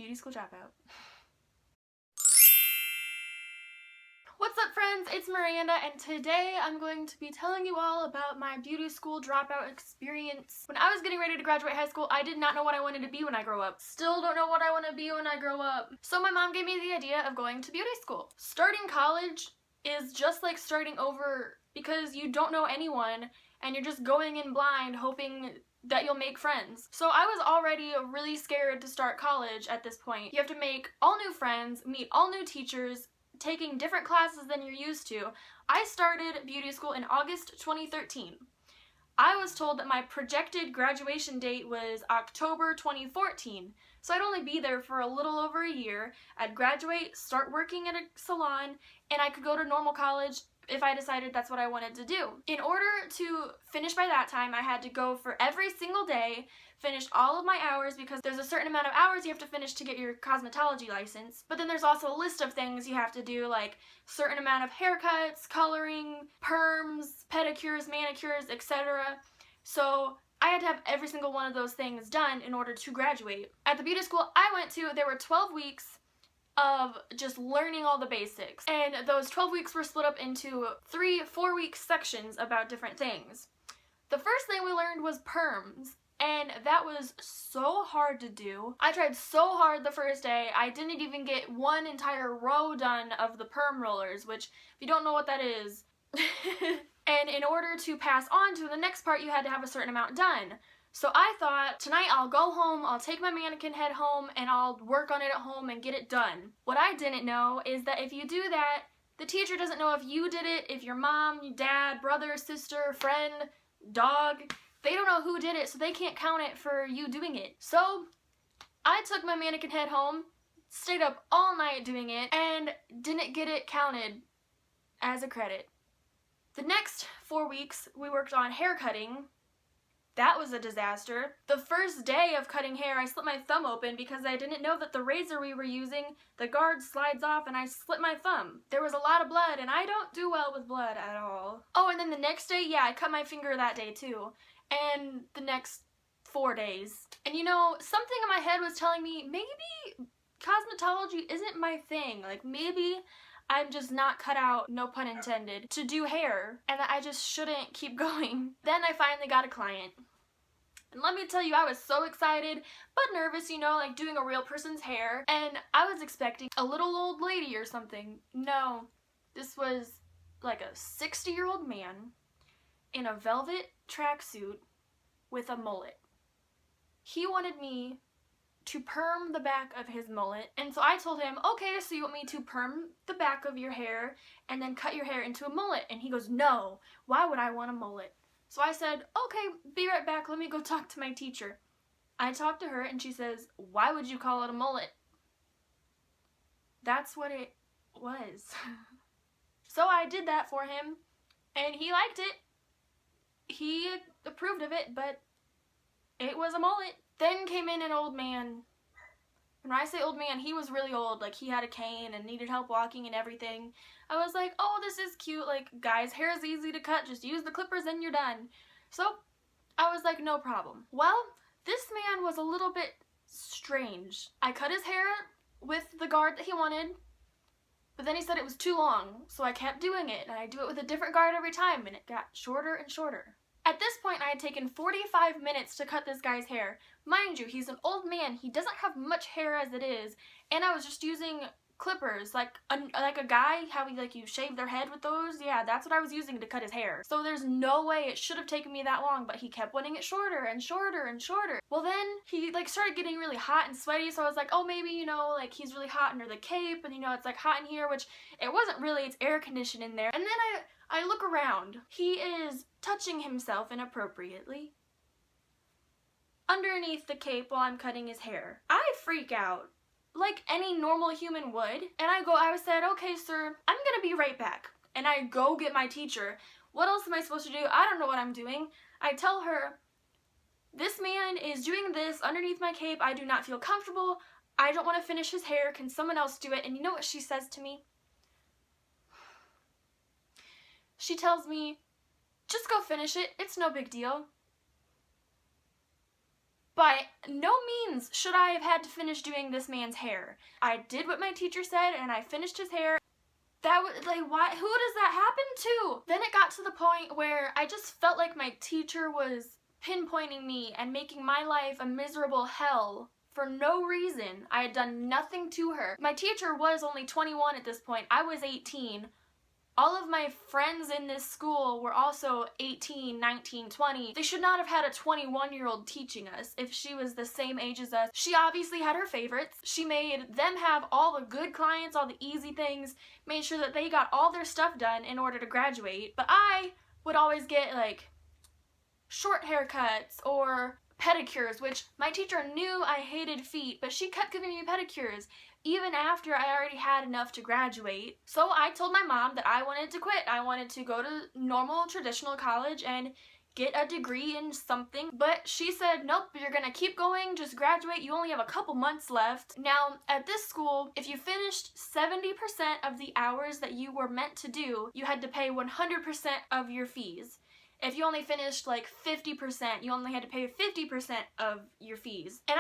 beauty school dropout. What's up, friends? It's Miranda, and today I'm going to be telling you all about my beauty school dropout experience. When I was getting ready to graduate high school, I did not know what I wanted to be when I grow up. Still don't know what I want to be when I grow up. So my mom gave me the idea of going to beauty school. Starting college is just like starting over because you don't know anyone and you're just going in blind hoping that you'll make friends. So I was already really scared to start college at this point. You have to make all new friends, meet all new teachers, taking different classes than you're used to. I started beauty school in August 2013. I was told that my projected graduation date was October 2014, so I'd only be there for a little over a year. I'd graduate, start working at a salon, and I could go to normal college if I decided that's what I wanted to do. In order to finish by that time, I had to go for every single day, finish all of my hours, because there's a certain amount of hours you have to finish to get your cosmetology license. But then there's also a list of things you have to do, like certain amount of haircuts, coloring, perms, pedicures, manicures, etc. So I had to have every single one of those things done in order to graduate. At the beauty school I went to, there were 12 weeks of just learning all the basics. And those 12 weeks were split up into 3 4-week sections about different things. The first thing we learned was perms, and that was so hard to do. I tried so hard the first day, I didn't even get one entire row done of the perm rollers, which, if you don't know what that is, and in order to pass on to the next part, you had to have a certain amount done. So I thought, tonight I'll go home, I'll take my mannequin head home, and I'll work on it at home and get it done. What I didn't know is that if you do that, the teacher doesn't know if you did it, if your mom, your dad, brother, sister, friend, dog, they don't know who did it, so they can't count it for you doing it. So I took my mannequin head home, stayed up all night doing it, and didn't get it counted as a credit. The next 4 weeks, we worked on hair cutting. That was a disaster. The first day of cutting hair, I slit my thumb open because I didn't know that the razor we were using, the guard slides off, and I split my thumb. There was a lot of blood, and I don't do well with blood at all. Oh, and then the next day, yeah, I cut my finger that day too. And the next 4 days. And you know, something in my head was telling me maybe cosmetology isn't my thing. Like, maybe I'm just not cut out, no pun intended, to do hair, and that I just shouldn't keep going. Then I finally got a client. And let me tell you, I was so excited, but nervous, you know, like doing a real person's hair, and I was expecting a little old lady or something. No, this was like a 60-year-old man in a velvet tracksuit with a mullet. He wanted me to perm the back of his mullet, and so I told him, okay, so you want me to perm the back of your hair and then cut your hair into a mullet? And he goes, no, why would I want a mullet? So I said, okay, be right back, let me go talk to my teacher. I talked to her and she says, why would you call it a mullet? That's what it was. So I did that for him and he liked it. He approved of it, but it was a mullet. Then came in an old man. When I say old man, he was really old. Like, he had a cane and needed help walking and everything. I was like, oh, this is cute. Like, guys, hair is easy to cut. Just use the clippers and you're done. So I was like, no problem. Well, this man was a little bit strange. I cut his hair with the guard that he wanted, but then he said it was too long. So I kept doing it, and I do it with a different guard every time, and it got shorter and shorter. At this point, I had taken 45 minutes to cut this guy's hair. Mind you, he's an old man. He doesn't have much hair as it is, and I was just using clippers, like a guy, how you shave their head with those. Yeah, that's what I was using to cut his hair. So there's no way it should have taken me that long, but he kept wanting it shorter and shorter and shorter. Well, then he started getting really hot and sweaty, so I was like, oh, maybe, you know, like he's really hot under the cape, and you know, it's like hot in here, which it wasn't really. It's air conditioned in there. And then I look around. He is touching himself inappropriately underneath the cape while I'm cutting his hair. I freak out like any normal human would, and I said, okay, sir, I'm gonna be right back. And I go get my teacher. What else am I supposed to do? I don't know what I'm doing. I tell her, this man is doing this underneath my cape. I do not feel comfortable. I don't want to finish his hair. Can someone else do it? And you know what she says to me? She tells me, just go finish it. It's no big deal. By no means should I have had to finish doing this man's hair. I did what my teacher said and I finished his hair. That was like, why? Who does that happen to? Then it got to the point where I just felt like my teacher was pinpointing me and making my life a miserable hell for no reason. I had done nothing to her. My teacher was only 21 at this point. I was 18. All of my friends in this school were also 18, 19, 20. They should not have had a 21-year-old teaching us if she was the same age as us. She obviously had her favorites. She made them have all the good clients, all the easy things, made sure that they got all their stuff done in order to graduate. But I would always get like short haircuts or pedicures, which my teacher knew I hated feet, but she kept giving me pedicures even after I already had enough to graduate. So I told my mom that I wanted to quit. I wanted to go to normal traditional college and get a degree in something, but she said, nope, you're gonna keep going, just graduate, you only have a couple months left. Now, at this school, if you finished 70% of the hours that you were meant to do, you had to pay 100% of your fees. If you only finished like 50%, you only had to pay 50% of your fees. And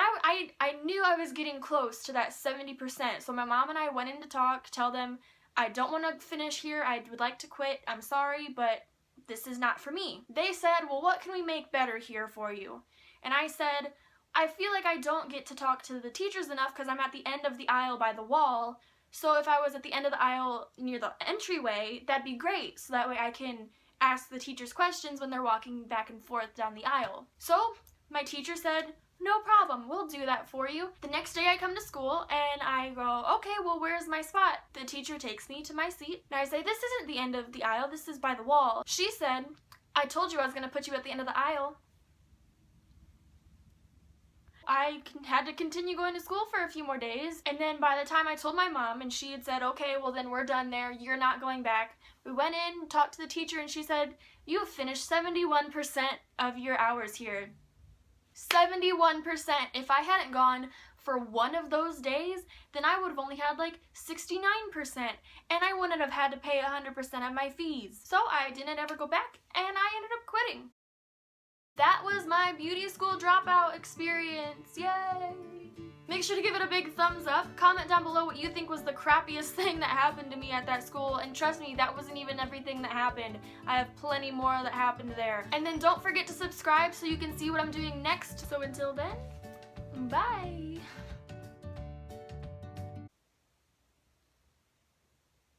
I knew I was getting close to that 70%, so my mom and I went in to talk, tell them, I don't want to finish here, I would like to quit, I'm sorry, but this is not for me. They said, well, what can we make better here for you? And I said, I feel like I don't get to talk to the teachers enough because I'm at the end of the aisle by the wall, so if I was at the end of the aisle near the entryway, that'd be great, so that way I can ask the teachers questions when they're walking back and forth down the aisle. So my teacher said, no problem, we'll do that for you. The next day I come to school and I go, okay, well, where's my spot? The teacher takes me to my seat and I say, this isn't the end of the aisle, this is by the wall. She said, I told you I was gonna put you at the end of the aisle. I had to continue going to school for a few more days, and then by the time I told my mom and she had said, okay, well then we're done there, you're not going back, we went in, talked to the teacher, and she said, you have finished 71% of your hours here. 71%. If I hadn't gone for one of those days, then I would have only had like 69%, and I wouldn't have had to pay 100% of my fees. So I didn't ever go back, and I ended up quitting. That was my beauty school dropout experience. Yay! Make sure to give it a big thumbs up. Comment down below what you think was the crappiest thing that happened to me at that school. And trust me, that wasn't even everything that happened. I have plenty more that happened there. And then don't forget to subscribe so you can see what I'm doing next. So until then, bye!